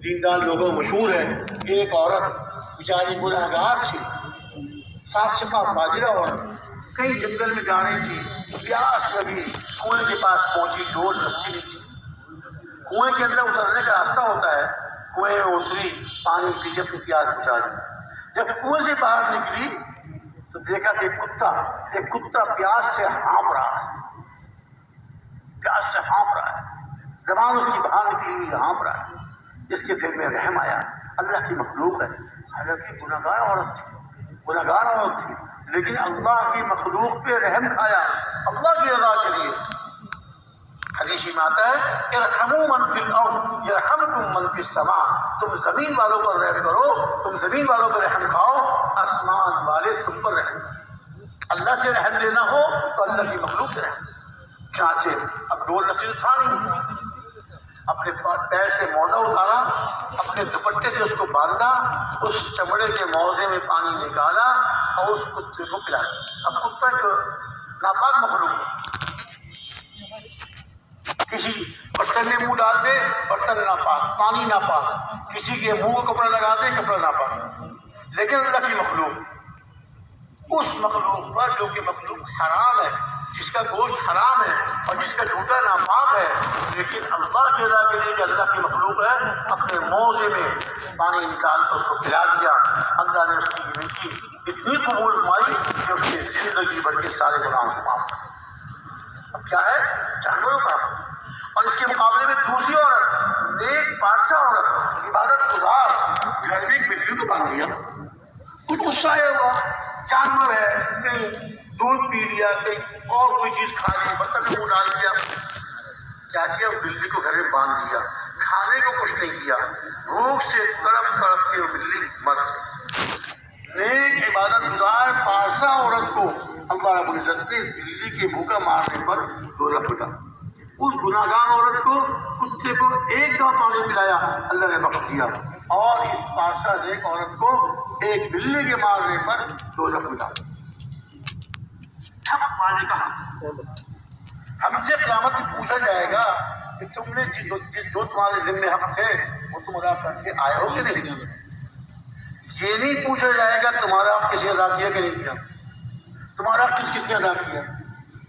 دیندار لوگوں مشہور ہے، ایک عورت بیچاری گنہگار تھی، صاف شفاف فاضلہ عورت، کئی جنگل میں جا رہی تھی، پیاس لگی، کنویں کے پاس پہنچی، ڈول رسی نہیں تھی، کنویں کے اندر اترنے کا راستہ ہوتا ہے، کنویں میں اتری، پانی پی کے اپنی پیاس بجھا دی۔ جب کنویں سے باہر نکلی تو دیکھا کہ ایک کتا پیاس سے ہانپ رہا ہے، زبان اس کی باہر نکلی ہوئی ہانپ رہا ہے۔ اس کے دل میں رحم آیا، اللہ کی مخلوق ہے، حالانکہ گنہگار عورت تھی، لیکن اللہ کی مخلوق پہ رحم کھایا اللہ کی رضا کے لیے۔ حدیث میں آتا ہے ارحموا من فی الارض یرحمکم من فی السماء، تم زمین والوں پر رحم کرو، تم زمین والوں پر رحم کھاؤ، آسمان والے تم پر رحم۔ اللہ سے رحم لینا ہو تو اللہ کی مخلوق سے رحم۔ چانچے اب ڈول رسی تھا نہیں، اپنے پیر سے موزہ اتارا، اپنے دوپٹے سے اس کو باندھا، اس چمڑے کے موزے میں پانی نکالا اور اس کتے کو پلایا۔ اب کتا ایک ناپاک مخلوق ہے، کسی برتن میں منہ ڈال دے برتن ناپاک، پانی ناپاک، کسی کے منہ کو کپڑا لگا دے کپڑا ناپاک، لیکن اللہ کی مخلوق، اس مخلوق پر جو کہ مخلوق حرام ہے، جس کا گوشت حرام ہے اور جس کا جھوٹا ناپاک ہے، لیکن اللہ کی رضا کے لیے کہ اللہ کی مخلوق ہے، اپنے موزے میں پانی نکال کر اس کو پلا دیا۔ اللہ نے اس کی نیکی اتنی قبول فرمائی کہ اس کی زندگی بھر کے سارے گناہوں کو معاف کر۔ اب کیا ہے؟ جانوروں کا۔ اور اس کے مقابلے میں دوسری عورت، نیک پارسا عورت، عبادت گزار، گھر میں ایک بلی کو باندھ دیا، کچھ غصہ آیا ہوا، جانور ہے، کہیں دودھ پی لیا، کہیں اور کوئی چیز کھا لی، برتن میں منہ ڈال دیا، کیا کیا؟ بلی کو گھر میں باندھ دیا، کھانے کو کچھ نہیں کیا، بھوک سے تڑپ کے وہ بلی مر گئی۔ نیک عبادت گزار پارسا عورت کو اللہ رب العزت نے بلی کے بھوکا مارنے پر دوزخ پٹا۔ اس گناہگار عورت کو کتے کو ایک دفعہ پانی پلایا، اللہ نے بخش دیا، اور اس پارسا نیک عورت کو ایک بلی کے مارنے پر دوزخ پٹا۔ حق پانے کا حق، ہم سے قیامت میں پوچھا جائے گا کہ تم نے جو تمہارے ذمہ حق تھے وہ تم ادا کر کے آئے ہو کہ نہیں؟ یہ نہیں پوچھا جائے گا تمہارا حق کسی نے ادا کیا کہ نہیں کیا، تمہارا حق کس نے ادا کیا،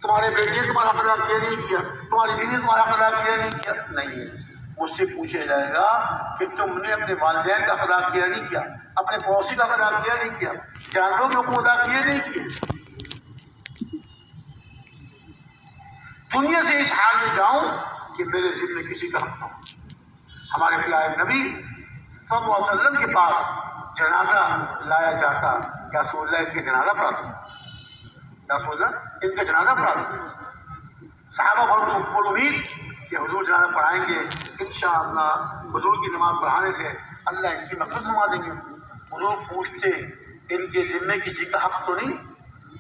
تمہارے بیٹے نے تمہارا حق ادا کیا نہیں کیا، تمہاری بیوی نے تمہارا حق ادا کیا نہیں کیا، نہیں ہے۔ مجھ سے پوچھا جائے گا کہ تم نے اپنے والدین کا ادا کیا نہیں کیا، اپنے پڑوسی کا ادا کیا نہیں کیا، جانوروں کے حقوق ادا کیے نہیں کیے۔ دنیا سے اس حال میں جاؤں کہ میرے ذمہ کسی کا حق نہ ہو۔ ہمارے پیارے نبی صلی اللہ علیہ وسلم کے پاس جنازہ لایا جاتا، یا رسول اللہ ان کے جنازہ پڑھا دو، یا رسول اللہ ان کا جنازہ پڑھا دو۔ صحابہ بہت امید کہ حضور جنازہ پڑھائیں گے، انشاءاللہ حضور کی نماز پڑھانے سے اللہ ان کی مغفرت فرما دیں گے۔ حضور پوچھتے ان کے ذمہ کسی کا حق تو نہیں،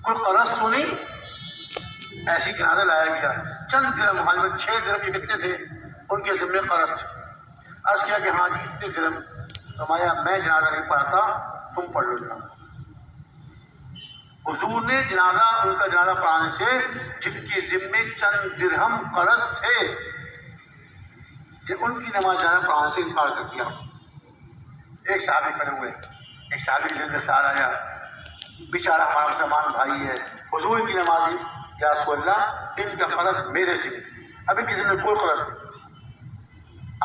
کوئی قرض تو نہیں؟ ایسی جنازہ لایا گیا، چند درہم، غالباً 6 درہم کے کتنے تھے ان کے ذمہ قرض تھے۔ عرض کیا کہ ہاں جی اتنے درہم، فرمایا میں جنازہ نہیں پڑھتا، تم پڑھ لو جنازہ۔ حضور نے جنازہ ان کا جنازہ پڑھانے سے جن کے ذمے چند درہم قرض تھے کہ ان کی نماز جنازہ پڑھانے سے انکار کر دیا۔ ایک صحابی کھڑے ہوئے، ایک صحابی کے دل میں خیال آیا بیچارہ ہمارا مسلمان بھائی ہے، حضور کی نمازی، یا رسول اللہ ان کا قرض میرے سے، ابھی کسی نے کوئی قرض نہیں۔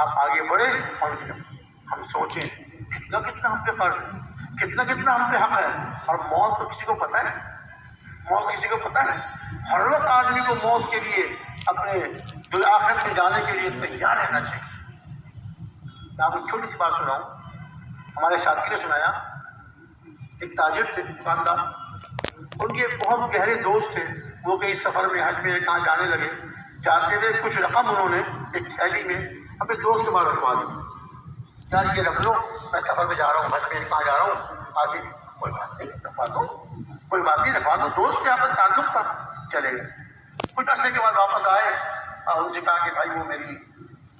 آپ آگے بڑھے اور ہم سوچیں کتنا ہم پہ قرض ہے، کتنا ہم پہ حق ہے، اور موت تو کسی کو پتہ ہے، موت کسی کو پتہ ہے۔ ہر وقت آدمی کو موت کے لیے اپنے آخرت میں جانے کے لیے تیار رہنا چاہیے۔ میں آپ کو چھوٹی سی بات سناؤں، ہمارے ساتھی نے سنایا، ایک تاجر تھے، دکاندار، ان کے بہت گہرے دوست تھے، وہ کہیں سفر میں حج میں کہاں جانے لگے، جاتے تھے کچھ رقم انہوں نے ایک تھیلی میں اپنے دوست کے بعد رکھوا دی، یار یہ رکھ لو، میں سفر میں جا رہا ہوں، حج میں کہاں جا رہا ہوں، آگے کوئی بات نہیں رکھوا دو، کوئی بات نہیں رکھوا دو، دوست سے آپ کا تعلق تھا، چلے گئے۔ کچھ عرصے کے بعد واپس آئے اور ان سے کہا کہ بھائی وہ میری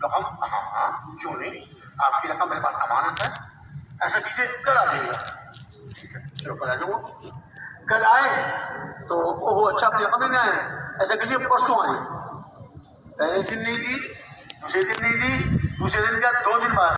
رقم، ہاں کیوں نہیں، آپ کی رقم میرے پاس امانت ہے، ایسا کیجیے کل آ جائیے گا، ٹھیک ہے چلو کل آ جاؤں گا۔ کل آئے تو وہ اچھا اپنی رقم میں آئے، ایسا کیجیے پرسوں آئے، پہلے دن نہیں دی، دوسرے دن نہیں دی، دوسرے دن کیا 2 دن بعد